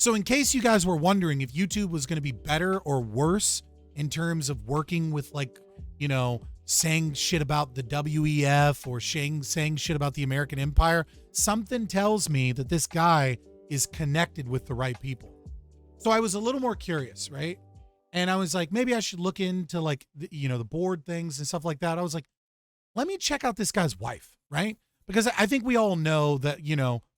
So in case you guys were wondering if YouTube was going to be better or worse in terms of working with, like, you know, saying shit about the WEF or saying shit about the American empire, something tells me that this guy is connected with the right people. So I was a little more curious, right? And I was like, maybe I should look into, like, the board things and stuff like that. I was like, let me check out this guy's wife, right? Because I think we all know that,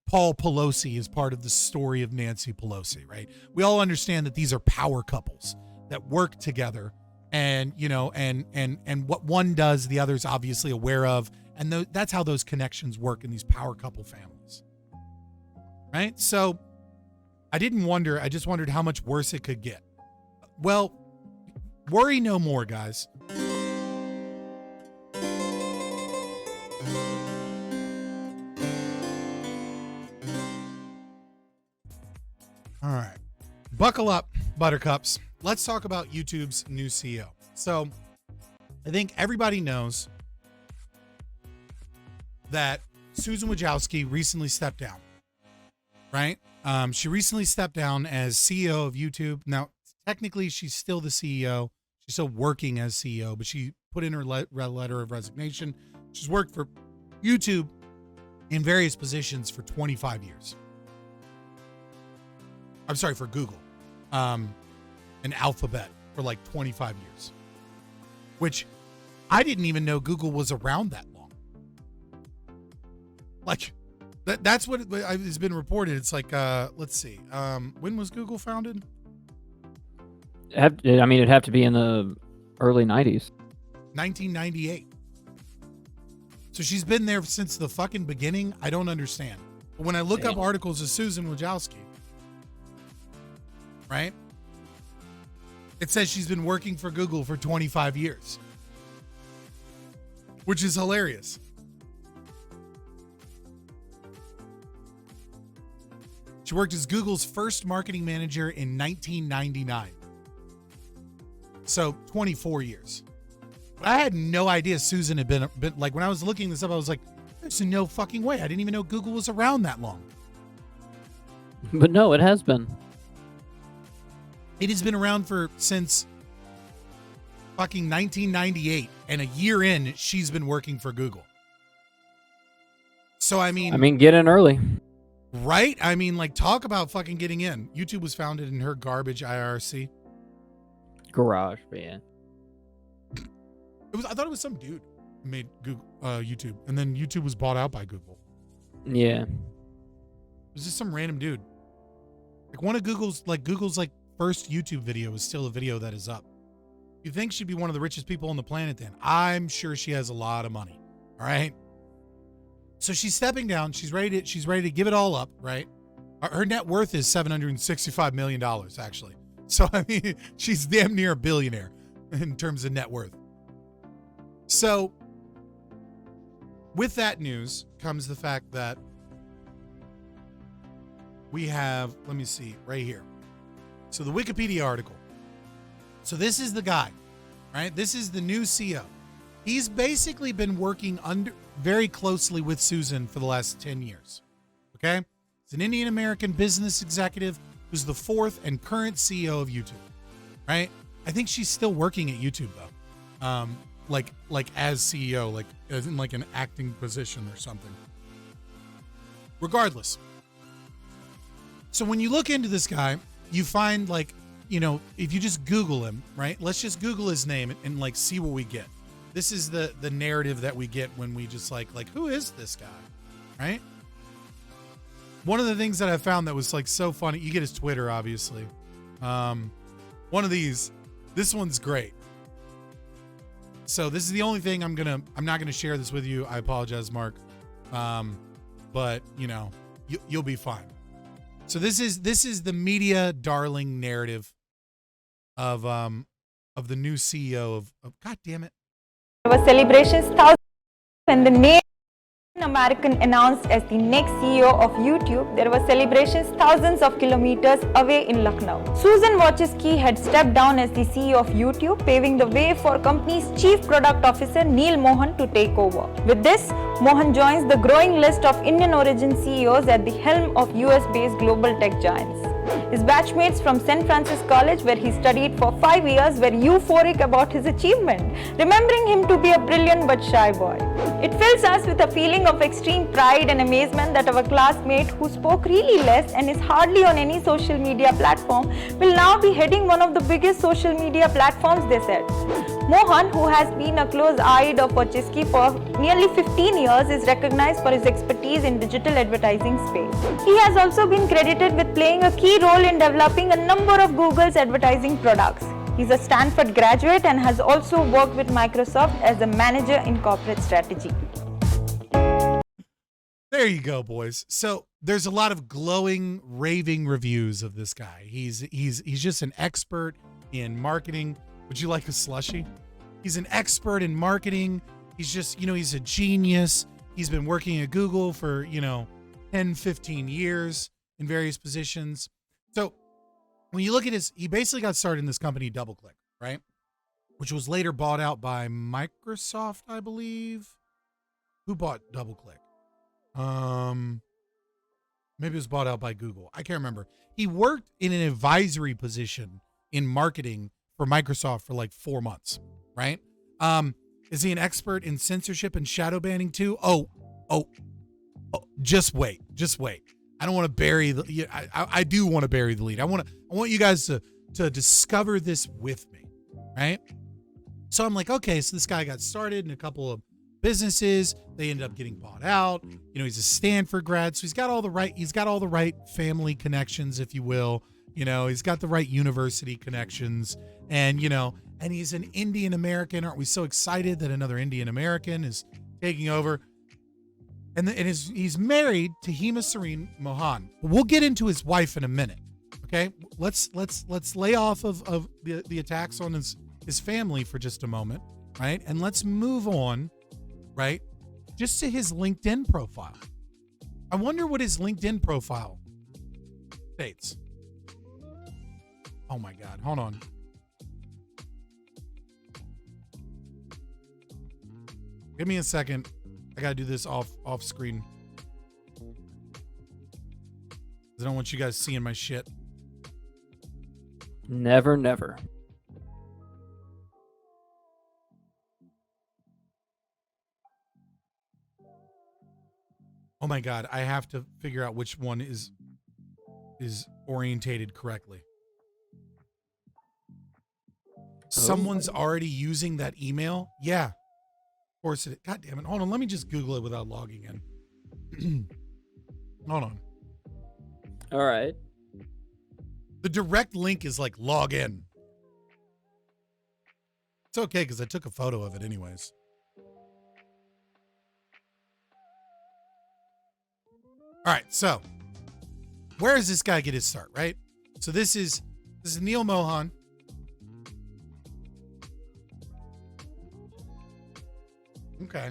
Paul Pelosi is part of the story of Nancy Pelosi, right? We all understand that these are power couples that work together, and and what one does, the other's obviously aware of, and that's how those connections work in these power couple families, right? So I just wondered how much worse it could get. Well, worry no more, guys. All right. Buckle up, buttercups. Let's talk about YouTube's new CEO. So I think everybody knows that Susan Wojcicki recently stepped down, right? She recently stepped down as CEO of YouTube. Now, technically, she's still the CEO. She's still working as CEO, but she put in her letter of resignation. She's worked for YouTube in various positions for 25 years. I'm sorry, for Google, and Alphabet for like 25 years, which I didn't even know Google was around that long. Like, that's what has been reported. It's like, let's see, when was Google founded? It'd have to be in the early 90s. 1998. So she's been there since the fucking beginning. I don't understand. But when I look up articles of Susan Wojcicki, right, it says she's been working for Google for 25 years, which is hilarious. She worked as Google's first marketing manager in 1999. So 24 years. But I had no idea Susan had been like, when I was looking this up, I was like, there's no fucking way. I didn't even know Google was around that long. But no, it has been. It has been around since fucking 1998, and a year in, she's been working for Google. So, I mean, get in early. Right? I mean, like, talk about fucking getting in. YouTube was founded in her garbage IRC. Garage, man. I thought it was some dude who made Google, YouTube, and then YouTube was bought out by Google. Yeah. It was just some random dude. Like, one of Google's first YouTube video is still a video that is up. You think she'd be one of the richest people on the planet then? I'm sure she has a lot of money. All right. So she's stepping down. She's ready to give it all up, right? Her net worth is $765 million, actually. So, I mean, she's damn near a billionaire in terms of net worth. So, with that news comes the fact that we have, let me see, right here. So the Wikipedia article. So this is the guy, right? This is the new CEO. He's basically been working very closely with Susan for the last 10 years. Okay? He's an Indian American business executive who's the fourth and current CEO of YouTube. Right? I think she's still working at YouTube though. Like as CEO, like as in like an acting position or something. Regardless. So when you look into this guy, you find, like, if you just Google him, right? Let's just Google his name and like see what we get. This is the narrative that we get when we just like who is this guy, right? One of the things that I found that was like so funny, you get his Twitter, obviously. One of these, this one's great. So this is the only thing I'm not gonna share this with you. I apologize, Mark. But you'll be fine. So this is the media darling narrative of the new CEO of God damn it. There were celebrations thousands when the name American announced as the next CEO of YouTube. There were celebrations thousands of kilometers away in Lucknow. Susan Wojcicki had stepped down as the CEO of YouTube, paving the way for company's chief product officer Neal Mohan to take over. With this, Mohan joins the growing list of Indian origin CEOs at the helm of US-based global tech giants. His batchmates from St. Francis College, where he studied for 5 years, were euphoric about his achievement, remembering him to be a brilliant but shy boy. It fills us with a feeling of extreme pride and amazement that our classmate, who spoke really less and is hardly on any social media platform, will now be heading one of the biggest social media platforms, they said. Mohan, who has been a close eye of Wachowski for nearly 15 years, is recognized for his expertise in digital advertising space. He has also been credited with playing a key role in developing a number of Google's advertising products. He's a Stanford graduate and has also worked with Microsoft as a manager in corporate strategy. There you go, boys. So there's a lot of glowing, raving reviews of this guy. He's just an expert in marketing. Would you like a slushie? He's an expert in marketing. He's just, he's a genius. He's been working at Google for, 10, 15 years in various positions. So when you look at he basically got started in this company, DoubleClick, right? Which was later bought out by Microsoft, I believe. Who bought DoubleClick? Maybe it was bought out by Google. I can't remember. He worked in an advisory position in marketing for Microsoft for like 4 months, right? Is he an expert in censorship and shadow banning too? Oh, just wait. I don't want to bury I do want to bury the lead. I want you guys to discover this with me, right? So I'm like, okay, so this guy got started in a couple of businesses. They ended up getting bought out. He's a Stanford grad, so he's got all the right family connections, if you will. He's got the right university connections, and he's an Indian American. Aren't we so excited that another Indian American is taking over? And he's married to Heema Sareen Mohan. We'll get into his wife in a minute. Okay, let's lay off of the attacks on his family for just a moment, right? And let's move on, right, just to his LinkedIn profile. I wonder what his LinkedIn profile states. Oh my God, hold on. Give me a second. I gotta do this off screen. I don't want you guys seeing my shit. Never. Oh my God, I have to figure out which one is orientated correctly. Someone's already using that email? Yeah. Of course it. God damn it. Hold on. Let me just Google it without logging in. Hold on. All right. The direct link is like log in. It's okay because I took a photo of it anyways. All right. So where does this guy get his start, right? So this is Neal Mohan. Okay.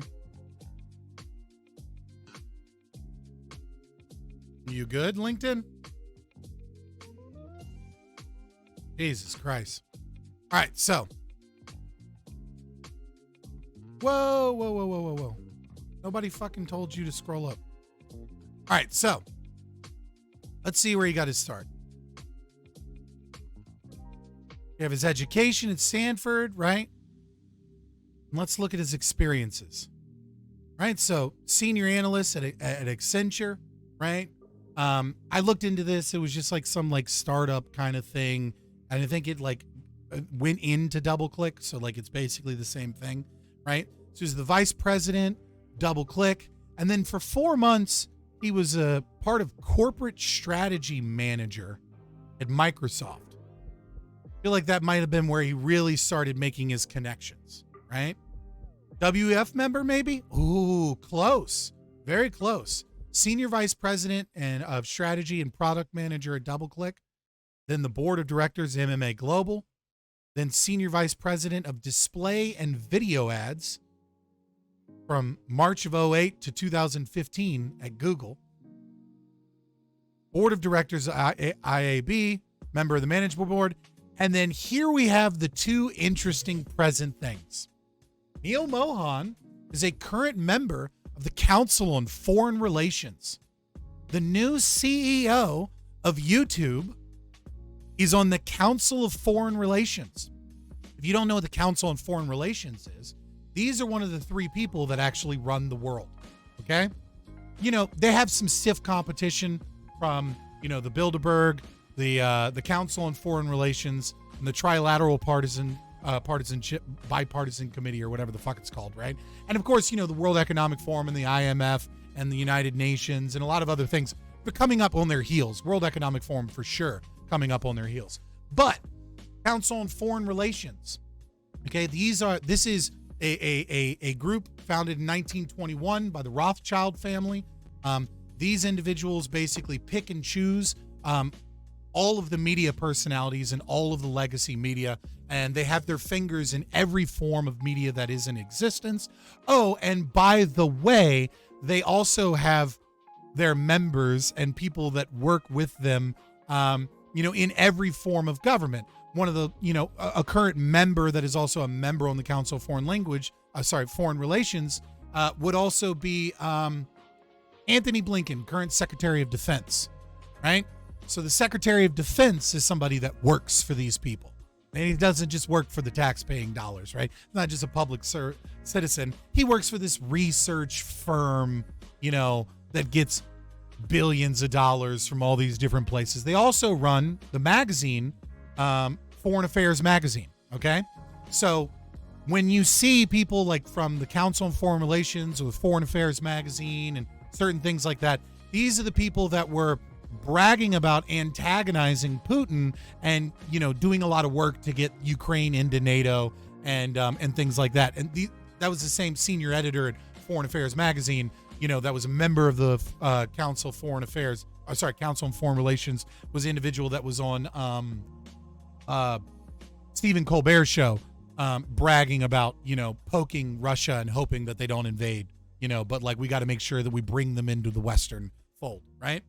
You good, LinkedIn? Jesus Christ. All right, so. Whoa. Nobody fucking told you to scroll up. All right, so. Let's see where he got his start. You have his education at Stanford, right? Let's look at his experiences, right? So senior analyst at Accenture, right? I looked into this. It was just like some like startup kind of thing. And I think it like went into DoubleClick. So like, it's basically the same thing, right? So he's the vice president, DoubleClick. And then for 4 months, he was a part of corporate strategy manager at Microsoft. I feel like that might've been where he really started making his connections, right? WF member, maybe? Ooh, close. Very close. Senior vice president of strategy and product manager at DoubleClick. Then the board of directors, MMA Global. Then senior vice president of display and video ads from March of 2008 to 2015 at Google. Board of directors, IAB, member of the management board. And then here we have the two interesting present things. Neal Mohan is a current member of the Council on Foreign Relations, the new CEO of YouTube, He's on the Council of Foreign Relations. If you don't know what the Council on Foreign Relations is, these are one of the three people that actually run the world. Okay? You know, they have some stiff competition from, you know, the Bilderberg, the Council on Foreign Relations, and the Trilateral Partisanship Bipartisan Committee, or whatever the fuck it's called, right? And of course, you know, the World Economic Forum and the IMF and the United Nations and a lot of other things. They're coming up on their heels. World Economic Forum for sure coming up on their heels. But Council on Foreign Relations, okay, this is a group founded in 1921 by the Rothschild family. These individuals basically pick and choose all of the media personalities and all of the legacy media, and they have their fingers in every form of media that is in existence. Oh, and by the way, they also have their members and people that work with them, you know, in every form of government. One of the, you know, a current member that is also a member on the Council of Foreign Relations would also be Anthony Blinken, current Secretary of Defense, right? So the Secretary of Defense is somebody that works for these people. And he doesn't just work for the tax-paying dollars, right? Not just a public citizen. He works for this research firm, you know, that gets billions of dollars from all these different places. They also run the magazine, Foreign Affairs Magazine, okay? So when you see people like from the Council on Foreign Relations or the Foreign Affairs Magazine and certain things like that, these are the people that were bragging about antagonizing Putin and, you know, doing a lot of work to get Ukraine into NATO and things like that. And that was the same senior editor at Foreign Affairs Magazine, you know, that was a member of the Council on Foreign Relations, was the individual that was on Stephen Colbert's show, bragging about, you know, poking Russia and hoping that they don't invade, you know, but like we got to make sure that we bring them into the Western fold, right?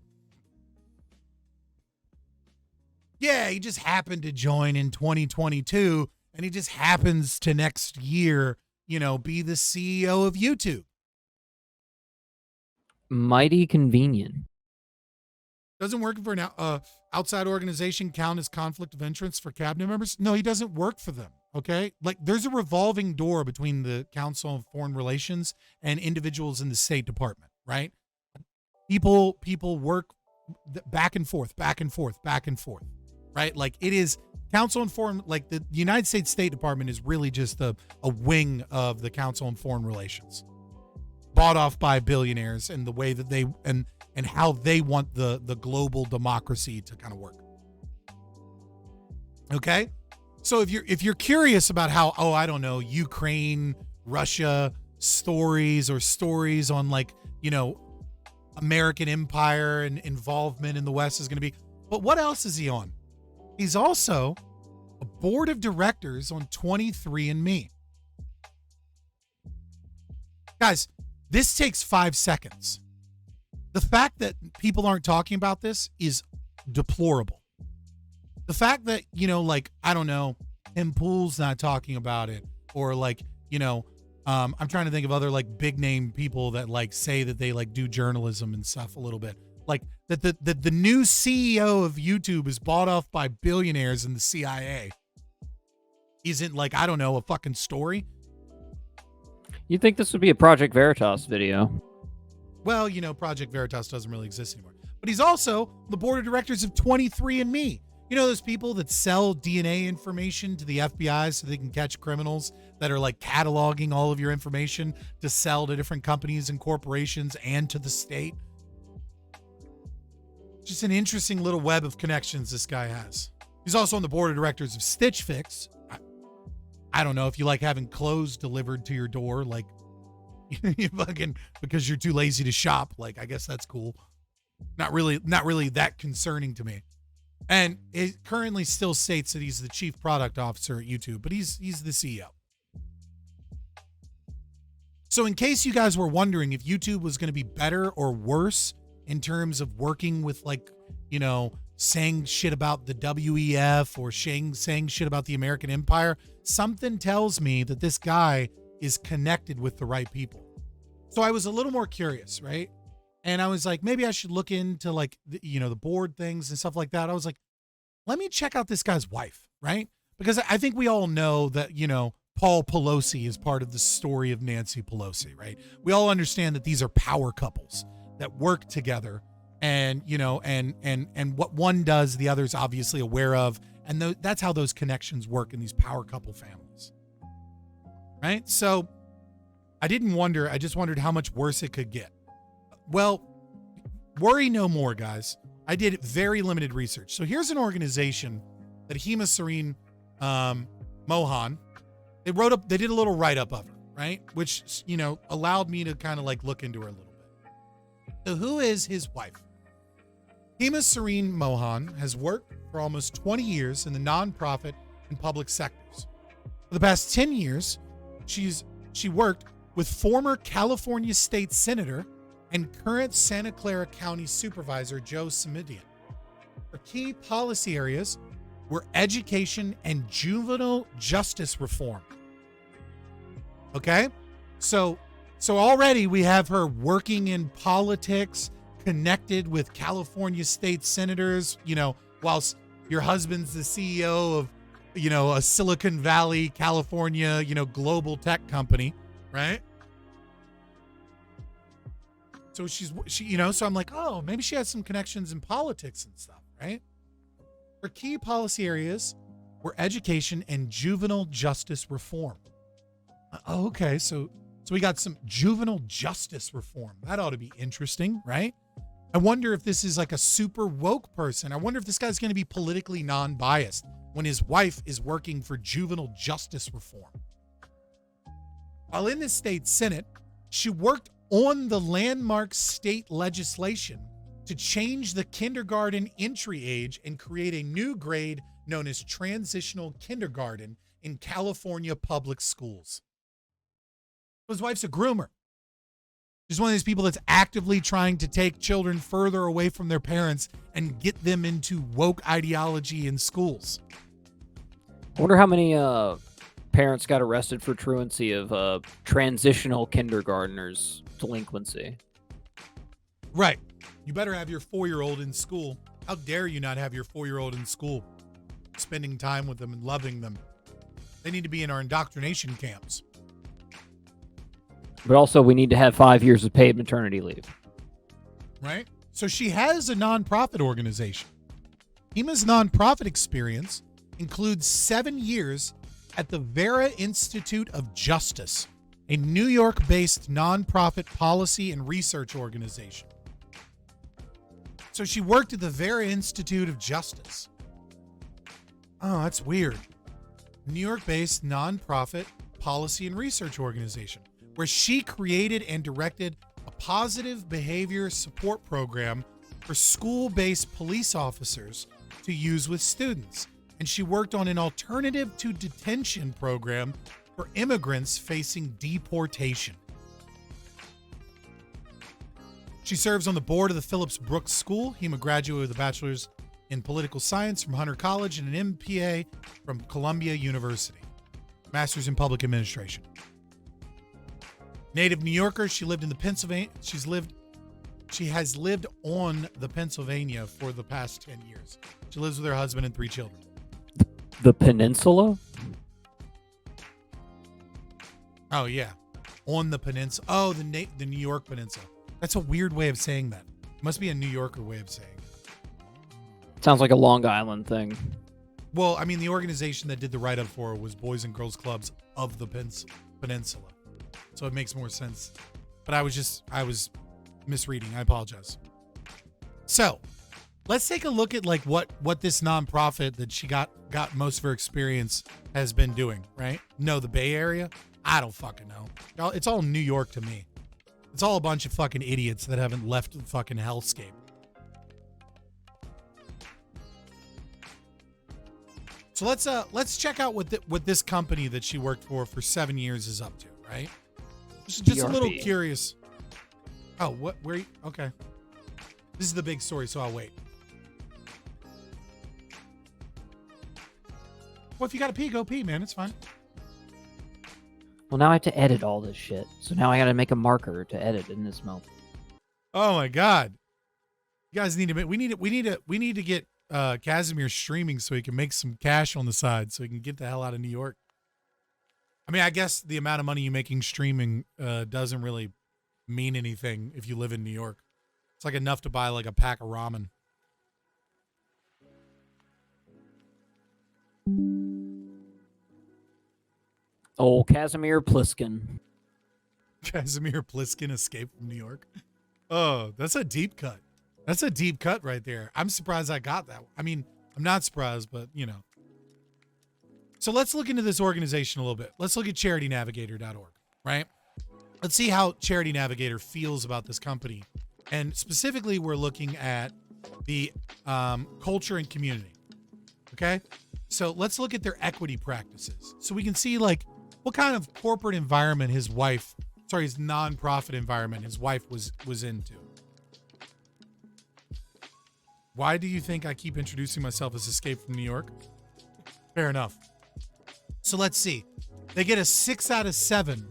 Yeah, he just happened to join in 2022, and he just happens to next year, you know, be the CEO of YouTube. Mighty convenient. Doesn't work for an outside organization count as conflict of interest for cabinet members? No, he doesn't work for them, okay? Like, there's a revolving door between the Council on Foreign Relations and individuals in the State Department, right? People work back and forth, right? Like, it is Council on Foreign, like the United States State Department is really just a wing of the Council on Foreign Relations, bought off by billionaires, and the way that they and how they want the global democracy to kind of work. Okay, so if you're curious about how, oh, I don't know, Ukraine, Russia stories or stories on, like, you know, American empire and involvement in the West is going to be, but what else is he on? He's also a board of directors on 23andMe. Guys, this takes 5 seconds. The fact that people aren't talking about this is deplorable. The fact that, you know, like, I don't know, Tim Pool's not talking about it, or like, you know, I'm trying to think of other like big name people that like say that they like do journalism and stuff a little bit. Like that the new CEO of YouTube is bought off by billionaires in the CIA isn't, like, I don't know, a fucking story. You'd think this would be a Project Veritas video. Well, you know, Project Veritas doesn't really exist anymore. But he's also the board of directors of 23andMe. You know, those people that sell DNA information to the FBI so they can catch criminals that are like cataloging all of your information to sell to different companies and corporations and to the state. Just an interesting little web of connections this guy has. He's also on the board of directors of Stitch Fix. I don't know if you like having clothes delivered to your door, like, you fucking, because you're too lazy to shop. Like, I guess that's cool. Not really that concerning to me. And it currently still states that he's the chief product officer at YouTube, but he's the CEO. So in case you guys were wondering if YouTube was going to be better or worse in terms of working with, like, you know, saying shit about the WEF or saying shit about the American empire, something tells me that this guy is connected with the right people. So I was a little more curious, right? And I was like, maybe I should look into, like, the board things and stuff like that. I was like, let me check out this guy's wife, right? Because I think we all know that, Paul Pelosi is part of the story of Nancy Pelosi, right? We all understand that these are power couples that work together, and and what one does, the other's obviously aware of, and that's how those connections work in these power couple families, right? So I just wondered how much worse it could get. Well, worry no more, guys. I did very limited research. So here's an organization that Heema Sareen Mohan, they did a little write-up of her, right? Which, allowed me to kind of like look into her a little bit. So who is his wife? Heema Sareen Mohan has worked for almost 20 years in the nonprofit and public sectors. For the past 10 years, she worked with former California State Senator and current Santa Clara County Supervisor Joe Simidian. Her key policy areas were education and juvenile justice reform. Okay? So already we have her working in politics, connected with California state senators, whilst your husband's the CEO of, a Silicon Valley, California, global tech company, right? So so I'm like, oh, maybe she has some connections in politics and stuff, right? Her key policy areas were education and juvenile justice reform. Oh, okay. So we got some juvenile justice reform. That ought to be interesting, right? I wonder if this is like a super woke person. I wonder if this guy's going to be politically non-biased when his wife is working for juvenile justice reform. While in the state Senate, she worked on the landmark state legislation to change the kindergarten entry age and create a new grade known as transitional kindergarten in California public schools. His wife's a groomer. She's one of these people that's actively trying to take children further away from their parents and get them into woke ideology in schools. I wonder how many parents got arrested for truancy of transitional kindergartners delinquency. Right. You better have your 4-year-old in school. How dare you not have your 4-year-old in school, spending time with them and loving them? They need to be in our indoctrination camps. But also, we need to have 5 years of paid maternity leave. Right? So she has a nonprofit organization. Heema's nonprofit experience includes 7 years at the Vera Institute of Justice, a New York-based nonprofit policy and research organization. So she worked at the Vera Institute of Justice. Oh, that's weird. New York-based nonprofit policy and research organization, where she created and directed a positive behavior support program for school-based police officers to use with students. And she worked on an alternative to detention program for immigrants facing deportation. She serves on the board of the Phillips Brooks School. Heema graduated with a bachelor's in political science from Hunter College and an MPA from Columbia University. Master's in public administration. Native New Yorker, she lived in the Pennsylvania. She has lived on the Pennsylvania for the past 10 years. She lives with her husband and 3 children. The peninsula? Oh yeah, on the peninsula. Oh, the New York Peninsula. That's a weird way of saying that. It must be a New Yorker way of saying it. Sounds like a Long Island thing. Well, I mean, the organization that did the write-up for her was Boys and Girls Clubs of the Peninsula. So it makes more sense. But I was misreading. I apologize. So let's take a look at like what this nonprofit that she got most of her experience has been doing, right? No, the Bay Area? I don't fucking know. It's all New York to me. It's all a bunch of fucking idiots that haven't left the fucking hellscape. So let's check out what this company that she worked for 7 years is up to, right? Just a little curious. Oh, what? Where? Okay. This is the big story, so I'll wait. Well, if you got to pee, go pee, man. It's fine. Well, now I have to edit all this shit. So now I got to make a marker to edit in this moment. Oh my God. You guys need to. We need to get Casimir streaming so he can make some cash on the side so he can get the hell out of New York. I mean, I guess the amount of money you're making streaming doesn't really mean anything if you live in New York. It's like enough to buy like a pack of ramen. Oh, Casimir Pliskin. Casimir Pliskin escaped from New York. Oh, that's a deep cut. That's a deep cut right there. I'm surprised I got that. I mean, I'm not surprised, but you know. So let's look into this organization a little bit. Let's look at charitynavigator.org, right? Let's see how Charity Navigator feels about this company. And specifically, we're looking at the culture and community. Okay? So let's look at their equity practices. So we can see like what kind of corporate environment his nonprofit environment his wife was into. Why do you think I keep introducing myself as Escape from New York? Fair enough. So let's see. They get a 6 out of 7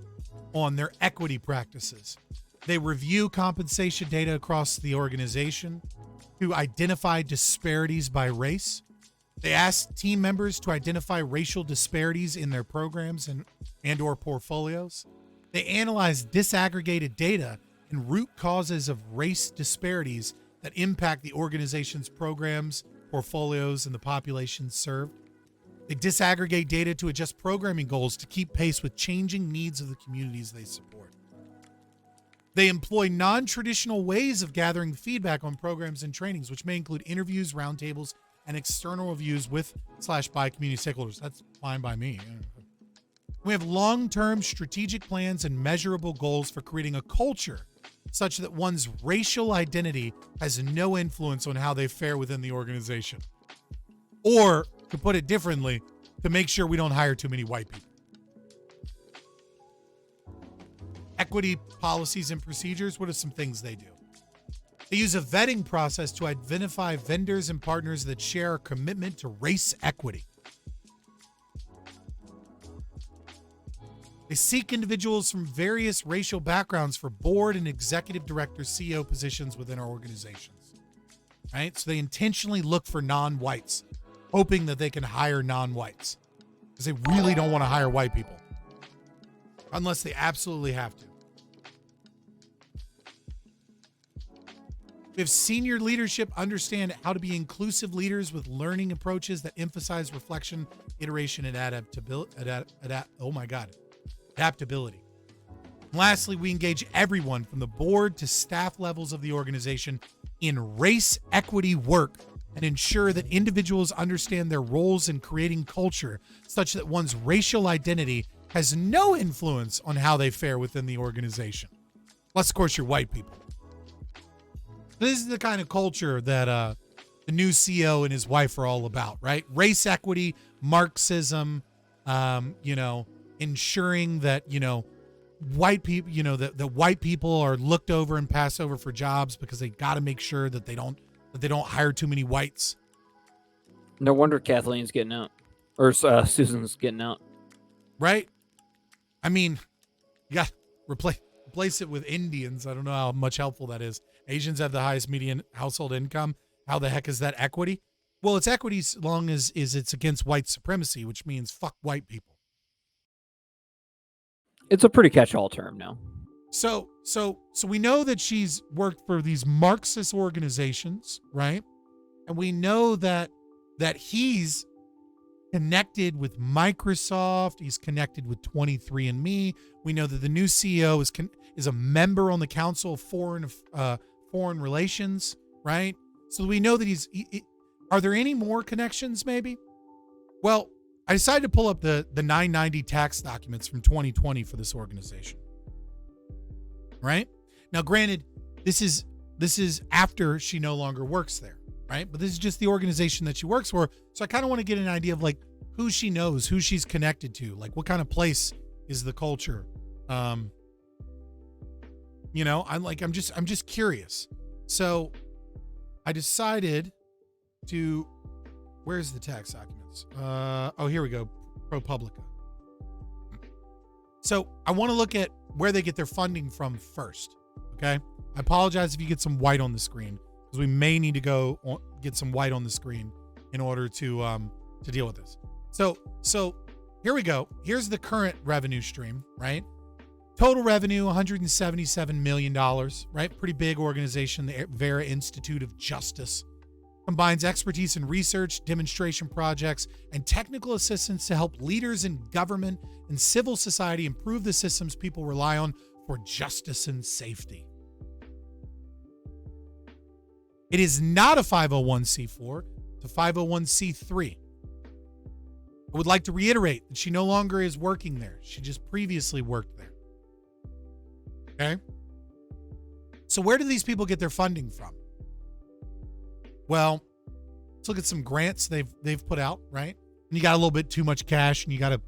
on their equity practices. They review compensation data across the organization to identify disparities by race. They ask team members to identify racial disparities in their programs and or portfolios. They analyze disaggregated data and root causes of race disparities that impact the organization's programs, portfolios, and the population served. They disaggregate data to adjust programming goals to keep pace with changing needs of the communities they support. They employ non-traditional ways of gathering feedback on programs and trainings, which may include interviews, roundtables, and external reviews with/by community stakeholders. That's fine by me. We have long-term strategic plans and measurable goals for creating a culture such that one's racial identity has no influence on how they fare within the organization. Or, to put it differently, to make sure we don't hire too many white people. Equity policies and procedures, what are some things they do? They use a vetting process to identify vendors and partners that share a commitment to race equity. They seek individuals from various racial backgrounds for board and executive director CEO positions within our organizations. Right? So they intentionally look for non-whites, hoping that they can hire non-whites because they really don't want to hire white people unless they absolutely have to. We have senior leadership understand how to be inclusive leaders with learning approaches that emphasize reflection, iteration, and adaptability. And lastly, we engage everyone from the board to staff levels of the organization in race equity work and ensure that individuals understand their roles in creating culture such that one's racial identity has no influence on how they fare within the organization. Unless, of course, you're white people. This is the kind of culture that the new CEO and his wife are all about, right? Race equity, Marxism, ensuring that, white people, that white people are looked over and passed over for jobs because they got to make sure that they don't hire too many whites. No wonder Kathleen's getting out, or Susan's getting out. Right? I mean, you got replace it with Indians. I don't know how much helpful that is. Asians have the highest median household income. How the heck is that equity? Well, it's equity as long as it's against white supremacy, which means fuck white people. It's a pretty catch-all term now. So we know that she's worked for these Marxist organizations, right? And we know that he's connected with Microsoft. He's connected with 23andMe. We know that the new CEO is a member on the Council of Foreign Relations, right? So we know that are there any more connections maybe? Well, I decided to pull up the 990 tax documents from 2020 for this organization. Right? Now, granted, this is after she no longer works there, right? But this is just the organization that she works for. So I kind of want to get an idea of like who she knows, who she's connected to, like what kind of place is the culture. I'm just curious. So I decided to, where's the tax documents? Here we go. ProPublica. So I want to look at where they get their funding from first. Okay. I apologize if you get some white on the screen because we may need to get some white on the screen in order to deal with this. So here we go. Here's the current revenue stream, right? Total revenue, $177 million, right? Pretty big organization, the Vera Institute of Justice. Combines expertise in research, demonstration projects, and technical assistance to help leaders in government and civil society improve the systems people rely on for justice and safety. It is not a 501c4, it's a 501c3. I would like to reiterate that she no longer is working there. She just previously worked there. Okay? So where do these people get their funding from? Well, let's look at some grants they've put out, right? And you got a little bit too much cash, and you got to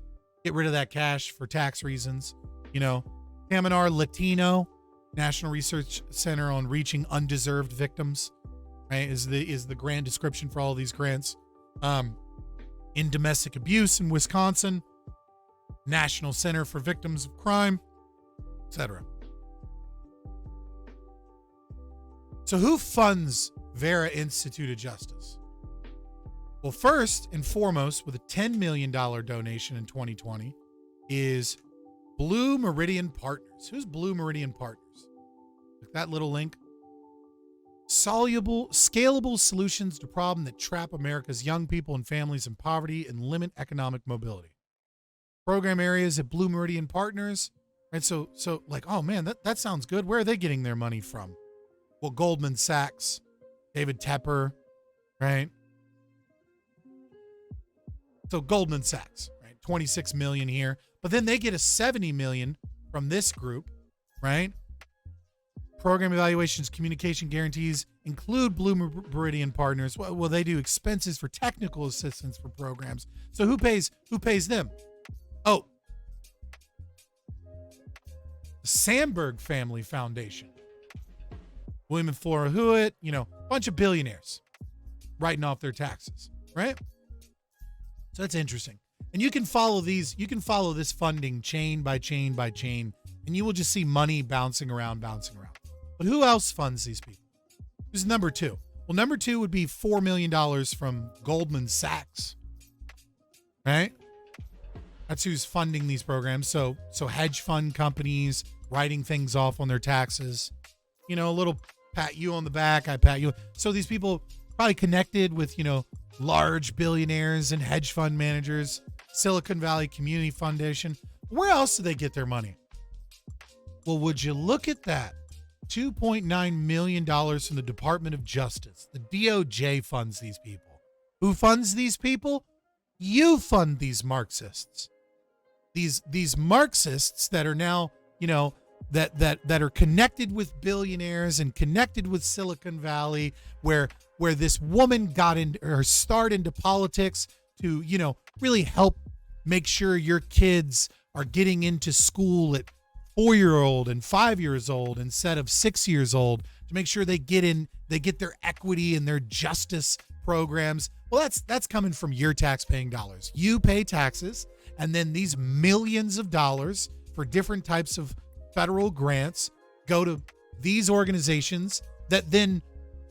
get rid of that cash for tax reasons. You know, Caminar Latino National Research Center on Reaching Undeserved Victims, right? Is the grant description for all of these grants. In domestic abuse in Wisconsin, National Center for Victims of Crime, etc. So who funds Vera Institute of Justice? Well, first and foremost, with a $10 million donation in 2020, is Blue Meridian Partners. Who's Blue Meridian Partners? Click that little link. Scalable solutions to problems that trap America's young people and families in poverty and limit economic mobility. Program areas at Blue Meridian Partners. Right, so like, oh man, that sounds good. Where are they getting their money from? Well, Goldman Sachs, David Tepper, right? So Goldman Sachs, right? 26 million here, but then they get a 70 million from this group, right? Program evaluations, communication guarantees include Blue Meridian Partners. Well, they do expenses for technical assistance for programs. So who pays them? Oh, the Sandberg Family Foundation. William and Flora Hewitt, a bunch of billionaires writing off their taxes, right? So that's interesting. And you can follow this funding chain by chain by chain, and you will just see money bouncing around. But who else funds these people? Who's number two? Well, number two would be $4 million from Goldman Sachs, right? That's who's funding these programs. So hedge fund companies writing things off on their taxes, a little pat you on the back, I pat you. So these people probably connected with, large billionaires and hedge fund managers, Silicon Valley Community Foundation. Where else do they get their money? Well, would you look at that? $2.9 million from the Department of Justice. The DOJ funds these people. Who funds these people? You fund these Marxists. These Marxists that are now, that are connected with billionaires and connected with Silicon Valley, where this woman got in her start into politics to, really help make sure your kids are getting into school at 4-year-old and 5 years old instead of 6 years old, to make sure they get their equity and their justice programs. Well, that's coming from your tax-paying dollars. You pay taxes, and then these millions of dollars for different types of federal grants go to these organizations that then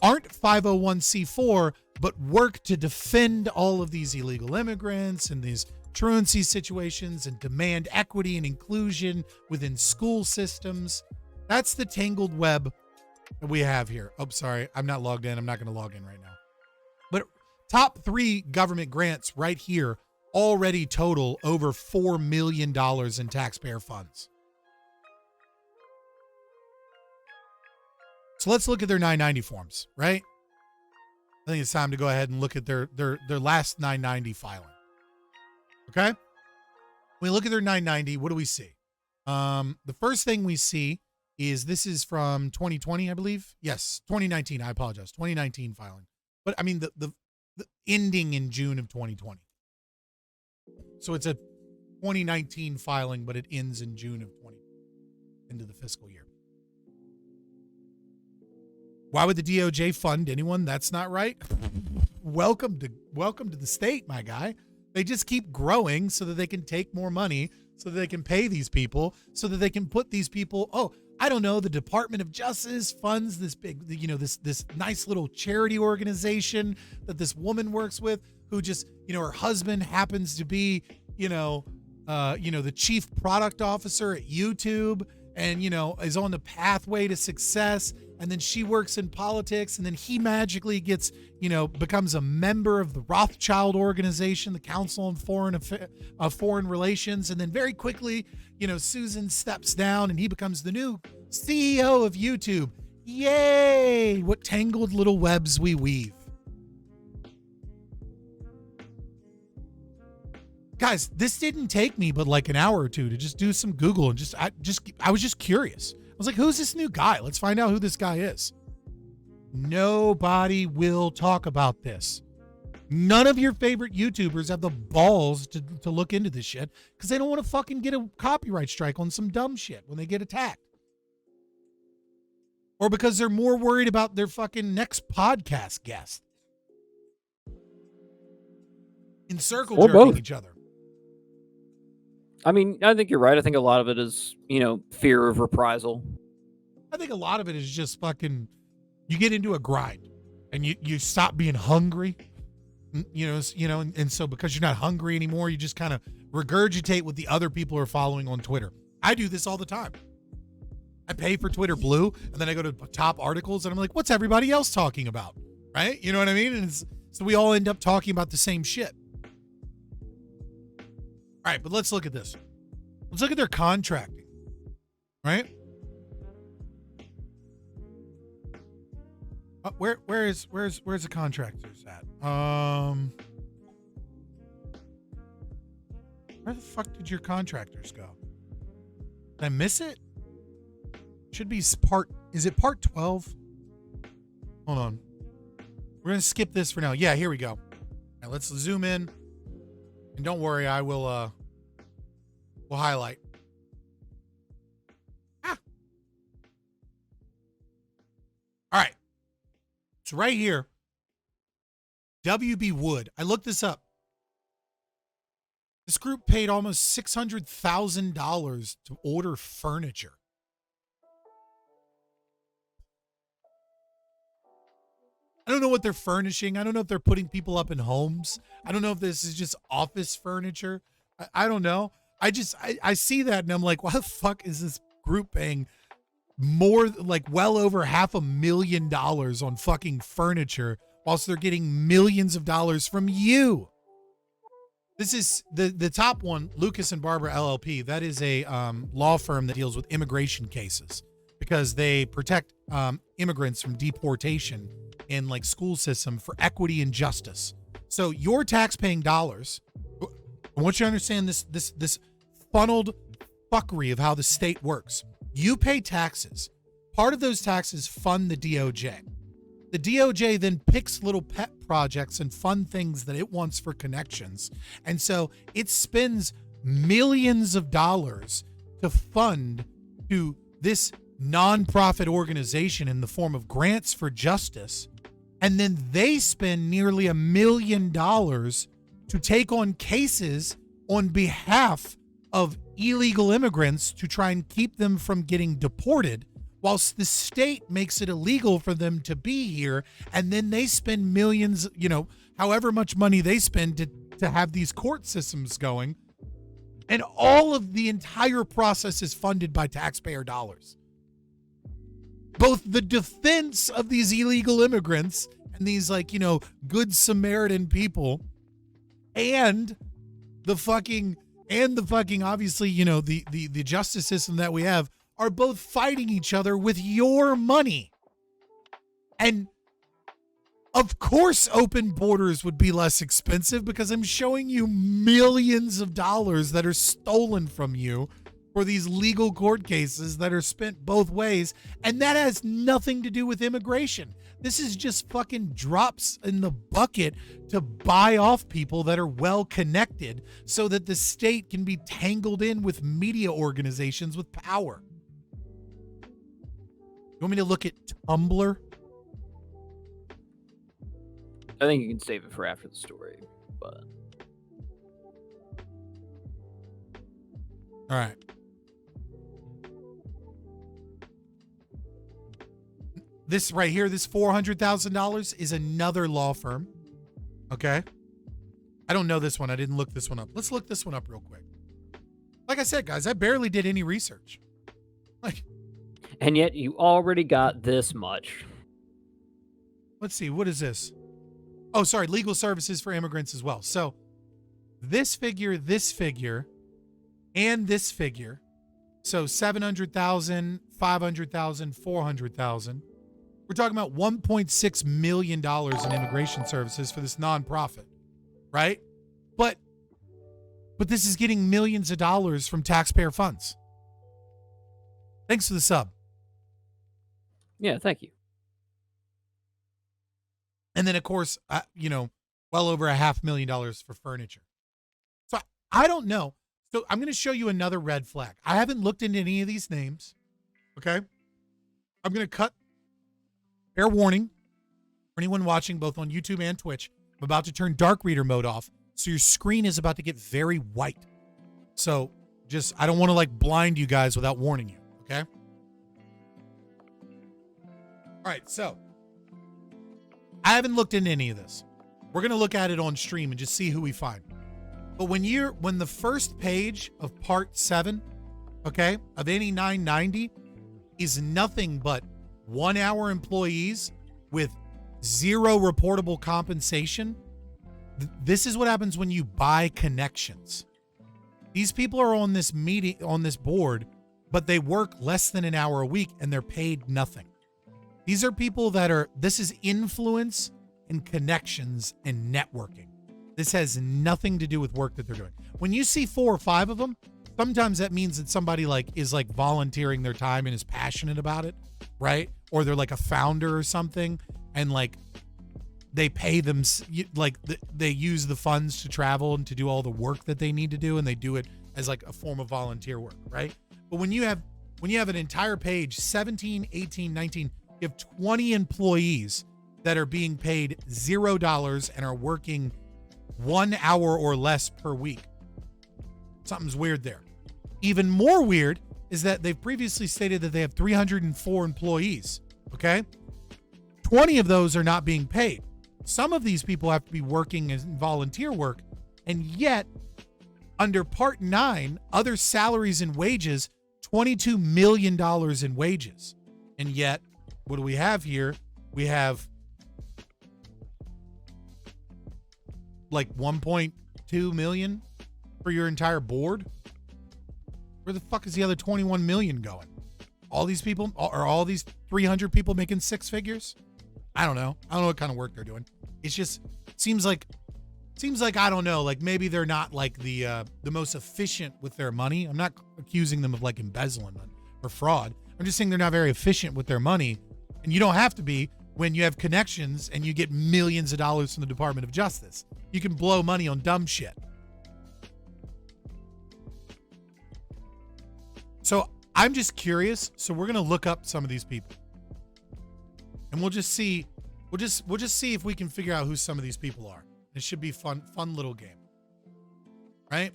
aren't 501c4, but work to defend all of these illegal immigrants and these truancy situations and demand equity and inclusion within school systems. That's the tangled web that we have here. Oh, sorry, I'm not logged in. I'm not going to log in right now. But top 3 government grants right here already total over $4 million in taxpayer funds. So let's look at their 990 forms, right? I think it's time to go ahead and look at their last 990 filing. Okay? When we look at their 990, what do we see? The first thing we see is this is from 2020, I believe. Yes, 2019. I apologize. 2019 filing. But I mean the ending in June of 2020. So it's a 2019 filing, but it ends in June of 2020 into the fiscal year. Why would the DOJ fund anyone? That's not right. Welcome to the state, my guy. They just keep growing so that they can take more money, so that they can pay these people, so that they can put these people. Oh, I don't know, the Department of Justice funds this big, this nice little charity organization that this woman works with, who just, her husband happens to be, the chief product officer at YouTube, and, is on the pathway to success. And then she works in politics, and then he magically gets, becomes a member of the Rothschild organization, the Council on Foreign Relations. And then very quickly, Susan steps down and he becomes the new CEO of YouTube. Yay! What tangled little webs we weave. Guys, this didn't take me but like an hour or two to just do some Google and I was just curious. I was like, who's this new guy? Let's find out who this guy is. Nobody will talk about this. None of your favorite YouTubers have the balls to look into this shit because they don't want to fucking get a copyright strike on some dumb shit when they get attacked. Or because they're more worried about their fucking next podcast guest. In circle Or jerking both. each other. I mean, I think you're right. I think a lot of it is, fear of reprisal. I think a lot of it is just fucking, you get into a grind and you stop being hungry, and so because you're not hungry anymore, you just kind of regurgitate what the other people are following on Twitter. I do this all the time. I pay for Twitter Blue, and then I go to top articles and I'm like, what's everybody else talking about? Right? You know what I mean? And so we all end up talking about the same shit. All right, but let's look at this. Let's look at their contracting, right? Where's the contractors at? Where the fuck did your contractors go? Did I miss it? Should be is it part 12? Hold on. We're going to skip this for now. Yeah, here we go. Now let's zoom in. And don't worry, I will we'll highlight. All right. It's right here. WB Wood. I looked this up. This group paid almost $600,000 to order furniture. I don't know what they're furnishing. I don't know if they're putting people up in homes. I don't know if this is just office furniture. I don't know. I see that and I'm like, why the fuck is this group paying more, like well over $500,000 on fucking furniture whilst they're getting millions of dollars from you? This is the top one, Lucas and Barbara LLP. That is a law firm that deals with immigration cases because they protect immigrants from deportation in like school system for equity and justice. So your tax-paying dollars, I want you to understand this funneled fuckery of how the state works. You pay taxes. Part of those taxes fund the DOJ. The DOJ then picks little pet projects and fund things that it wants for connections. And so it spends millions of dollars to fund to this nonprofit organization in the form of grants for justice. And then they spend nearly $1 million to take on cases on behalf of illegal immigrants to try and keep them from getting deported, whilst the state makes it illegal for them to be here. And then they spend millions, however much money they spend to have these court systems going. And all of the entire process is funded by taxpayer dollars. Both the defense of these illegal immigrants and these good Samaritan people and the fucking obviously, the justice system that we have are both fighting each other with your money. And of course, open borders would be less expensive because I'm showing you millions of dollars that are stolen from you for these legal court cases that are spent both ways. And that has nothing to do with immigration. This is just fucking drops in the bucket to buy off people that are well connected so that the state can be tangled in with media organizations with power. You want me to look at Tumblr? I think you can save it for after the story, but all right. This right here, this $400,000 is another law firm. Okay. I don't know this one. I didn't look this one up. Let's look this one up real quick. Like I said, guys, I barely did any research. Like, And yet you already got this much. let's see. What is this? Oh, sorry. Legal services for immigrants as well. So this figure, and this figure. So 700,000, 500,000, 400,000. We're talking about $1.6 million in immigration services for this nonprofit, right? But this is getting millions of dollars from taxpayer funds. Thanks for the sub. Yeah, thank you. And then, of course, well over $500,000 for furniture. So I don't know. So I'm going to show you another red flag. I haven't looked into any of these names. Okay. I'm going to cut. Fair warning for anyone watching both on YouTube and Twitch. I'm about to turn dark reader mode off. So your screen is about to get very white. So I don't want to like blind you guys without warning you. Okay. All right. So I haven't looked into any of this. We're going to look at it on stream and just see who we find. But when the first page of part 7, okay, of any 990 is nothing but 1 hour employees with zero reportable compensation, this is what happens when you buy connections. These people are on this board, but they work less than an hour a week and they're paid nothing. These are people this is influence and connections and networking. This has nothing to do with work that they're doing. When you see 4 or 5 of them, sometimes that means that somebody is volunteering their time and is passionate about it, right? Or they're like a founder or something, and they pay them, they use the funds to travel and to do all the work that they need to do, and they do it as like a form of volunteer work, right? But when you have an entire page, 17, 18, 19, you have 20 employees that are being paid $0 and are working 1 hour or less per week. Something's weird there. Even more weird is that they've previously stated that they have 304 employees, okay? 20 of those are not being paid. Some of these people have to be working as volunteer work, and yet under Part 9, other salaries and wages, $22 million in wages. And yet, what do we have here? We have like 1.2 million for your entire board. Where the fuck is the other 21 million going? All these people, are all these 300 people making 6 figures? I don't know. I don't know what kind of work they're doing. It's just seems like I don't know, like maybe they're not like the most efficient with their money. I'm not accusing them of like embezzlement or fraud. I'm just saying they're not very efficient with their money, and you don't have to be when you have connections and you get millions of dollars from the Department of Justice. You can blow money on dumb shit. So I'm just curious. So we're gonna look up some of these people, and we'll just see if we can figure out who some of these people are. It should be fun little game, right?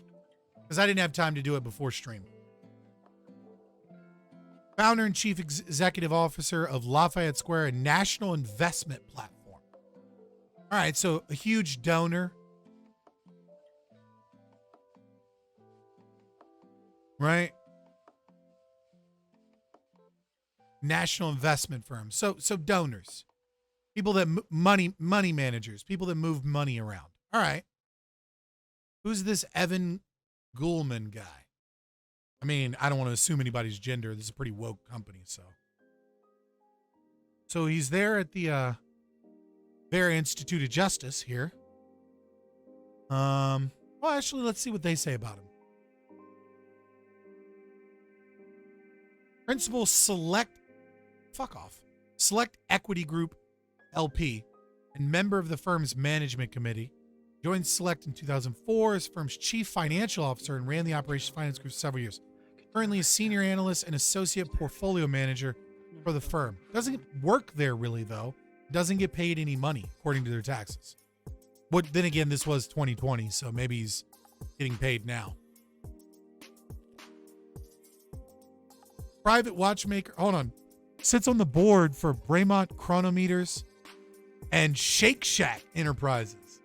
Because I didn't have time to do it before stream. Founder and Chief Executive Officer of Lafayette Square, a national investment platform. All right, so a huge donor, right? National investment firm. So donors, people that money managers, people that move money around. All right, who's this Evan Goulman guy? I mean, I don't want to assume anybody's gender. This is a pretty woke company, so he's there at the Vera Institute of Justice here. Well, actually, let's see what they say about him. Principal Select Equity Group LP and member of the firm's management committee. Joined Select in 2004 as firm's chief financial officer and ran the operations finance group for several years. Currently a senior analyst and associate portfolio manager for the firm. Doesn't work there really, though. Doesn't get paid any money according to their taxes. But then again, this was 2020, so maybe he's getting paid now. Private watchmaker. Hold on. Sits on the board for Bremont Chronometers and Shake Shack Enterprises.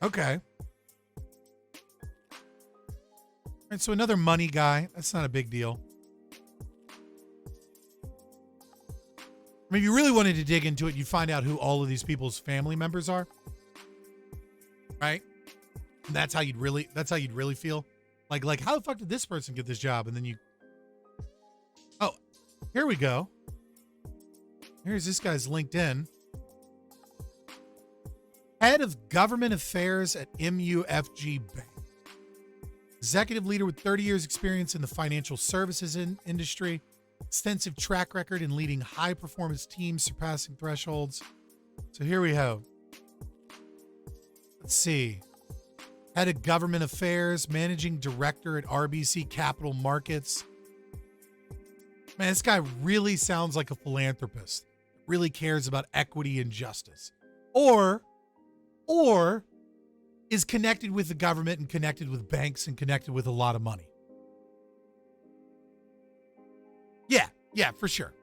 Okay. And so another money guy. That's not a big deal. I mean, if you really wanted to dig into it, you'd find out who all of these people's family members are. Right? And that's how you'd really feel. Like how the fuck did this person get this job? And then you, oh, here we go. Here's this guy's LinkedIn. Head of Government Affairs at MUFG Bank. Executive leader with 30 years experience in the financial services industry. Extensive track record in leading high-performance teams surpassing thresholds. So here we have. Let's see. Head of Government Affairs, Managing Director at RBC Capital Markets. Man, this guy really sounds like a philanthropist. Really cares about equity and justice. Or is connected with the government and connected with banks and connected with a lot of money. Yeah, for sure.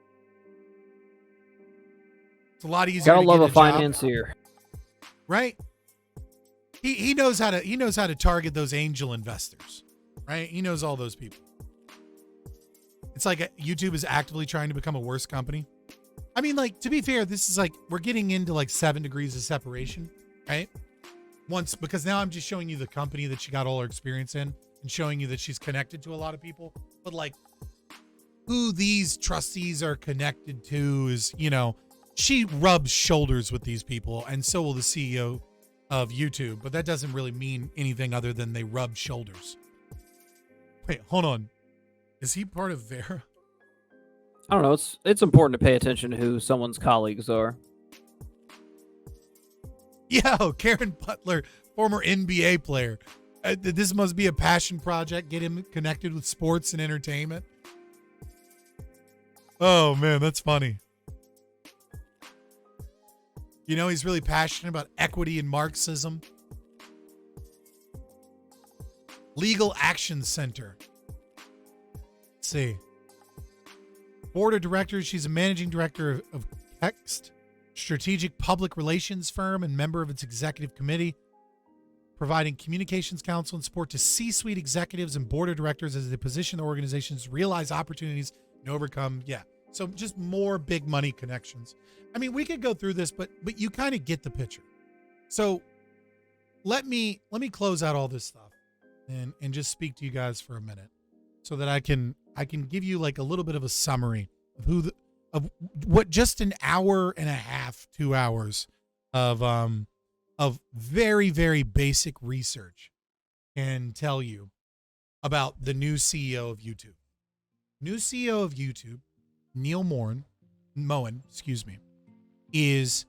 It's a lot easier. Gotta love a job, financier, right? He knows how to target those angel investors, right? He knows all those people. It's like YouTube is actively trying to become a worse company. I mean, like, to be fair, this is like we're getting into like 7 degrees of separation, right? Because now I'm just showing you the company that she got all her experience in and showing you that she's connected to a lot of people. But like who these trustees are connected to is, she rubs shoulders with these people, and so will the CEO of YouTube. But that doesn't really mean anything other than they rub shoulders. Wait, hold on. Is he part of Vera? I don't know. It's important to pay attention to who someone's colleagues are. Yo, Karen Butler, former NBA player. This must be a passion project. Get him connected with sports and entertainment. Oh, man, that's funny. He's really passionate about equity and Marxism. Legal Action Center. Let's see. Board of Directors. She's a managing director of Text, strategic public relations firm, and member of its executive committee, providing communications counsel and support to C-suite executives and board of directors as they position their organizations to realize opportunities and overcome. Yeah. So just more big money connections. I mean, we could go through this, but you kind of get the picture. So let me close out all this stuff and just speak to you guys for a minute so that I can give you like a little bit of a summary of of what just an hour and a half, 2 hours of very, very basic research can tell you about the new CEO of YouTube. New CEO of YouTube, Neal Mohan, is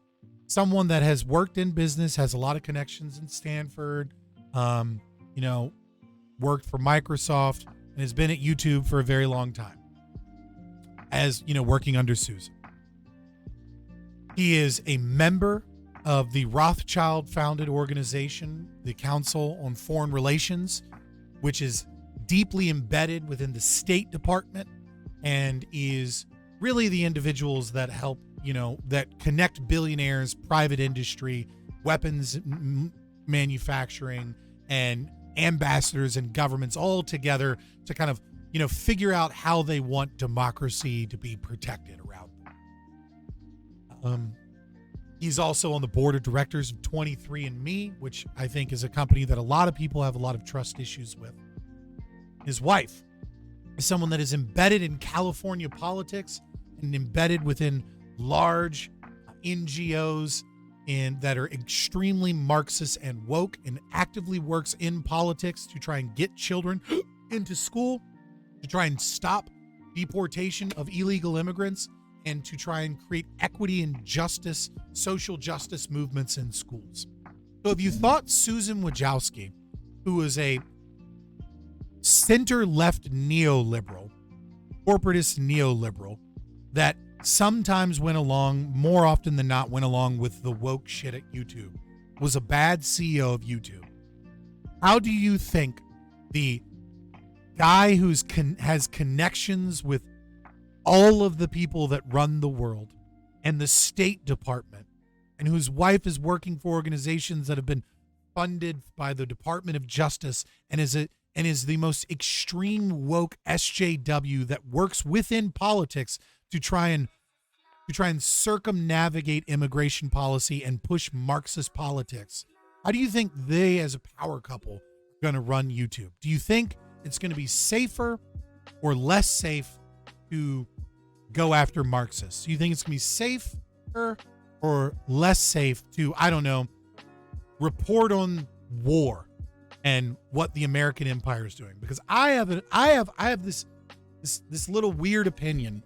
someone that has worked in business, has a lot of connections in Stanford, worked for Microsoft, and has been at YouTube for a very long time, as working under Susan. He is a member of the Rothschild founded organization, the Council on Foreign Relations, which is deeply embedded within the State Department and is really the individuals that help, that connect billionaires, private industry, weapons manufacturing, and ambassadors and governments all together to kind of, figure out how they want democracy to be protected around them. He's also on the board of directors of 23andMe, which I think is a company that a lot of people have a lot of trust issues with. His wife is someone that is embedded in California politics and embedded within large NGOs that are extremely Marxist and woke, and actively works in politics to try and get children into school, to try and stop deportation of illegal immigrants, and to try and create equity and justice, social justice movements in schools. So if you thought Susan Wojcicki, who is a center-left neoliberal, corporatist neoliberal, that sometimes went along, more often than not, went along with the woke shit at YouTube, was a bad CEO of YouTube, how do you think the guy who's has connections with all of the people that run the world and the State Department, and whose wife is working for organizations that have been funded by the Department of Justice and is the most extreme woke SJW that works within politics to try and circumnavigate immigration policy and push Marxist politics. How do you think they, as a power couple, are going to run YouTube? Do you think it's going to be safer or less safe to go after Marxists? Do you think it's going to be safer or less safe to, I don't know, report on war and what the American empire is doing? Because I have this little weird opinion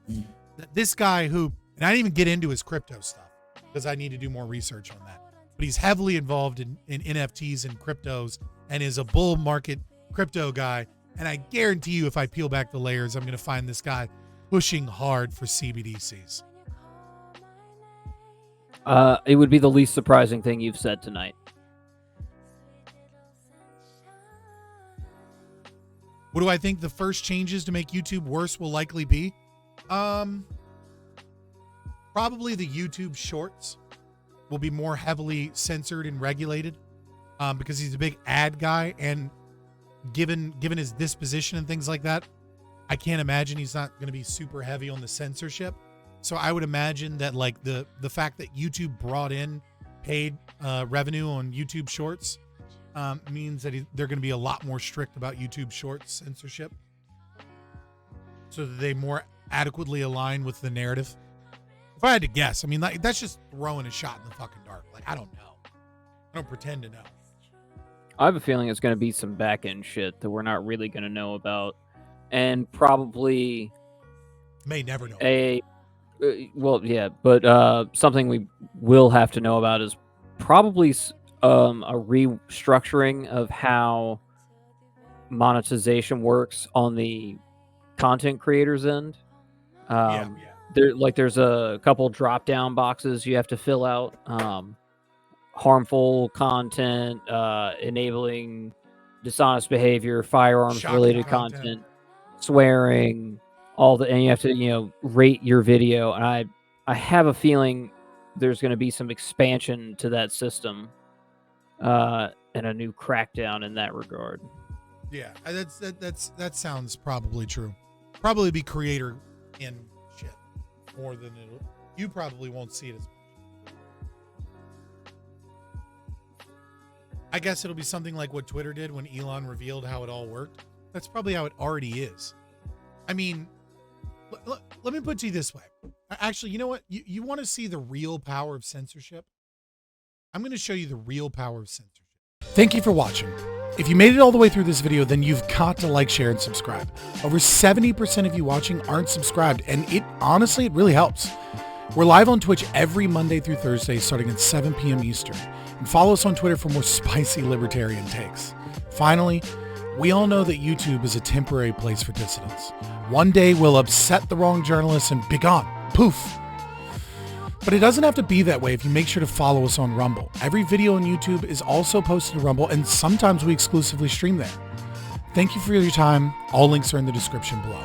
that this guy who, and I didn't even get into his crypto stuff because I need to do more research on that, but he's heavily involved in NFTs and cryptos and is a bull market crypto guy. And I guarantee you, if I peel back the layers, I'm going to find this guy pushing hard for CBDCs. It would be the least surprising thing you've said tonight. What do I think the first changes to make YouTube worse will likely be? Probably the YouTube Shorts will be more heavily censored and regulated because he's a big ad guy, and given his disposition and things like that, I can't imagine he's not going to be super heavy on the censorship. So I would imagine that like the fact that YouTube brought in paid revenue on YouTube Shorts means that they're going to be a lot more strict about YouTube Shorts censorship, so that they more adequately align with the narrative. If I had to guess, I mean, like, that's just throwing a shot in the fucking dark. Like, I don't know. I don't pretend to know. I have a feeling it's going to be some back end shit that we're not really going to know about, and probably may never know. Something we will have to know about is probably a restructuring of how monetization works on the content creators end. There's a couple drop down boxes you have to fill out. Harmful content, enabling dishonest behavior, firearms related content, swearing, and you have to, rate your video. And I have a feeling there's going to be some expansion to that system, and a new crackdown in that regard. Yeah, that sounds probably true. Probably be creator in shit more than you probably won't see it as much. I guess it'll be something like what Twitter did when Elon revealed how it all worked. That's probably how it already is. I mean, let me put it to you this way. Actually, you know what? You want to see the real power of censorship? I'm going to show you the real power of censorship. Thank you for watching. If you made it all the way through this video, then you've got to like, share, and subscribe. Over 70% of you watching aren't subscribed, and it really helps. We're live on Twitch every Monday through Thursday starting at 7 p.m. Eastern. And follow us on Twitter for more spicy libertarian takes. Finally, we all know that YouTube is a temporary place for dissidents. One day we'll upset the wrong journalists and be gone. Poof. But it doesn't have to be that way if you make sure to follow us on Rumble. Every video on YouTube is also posted to Rumble, and sometimes we exclusively stream there. Thank you for your time. All links are in the description below.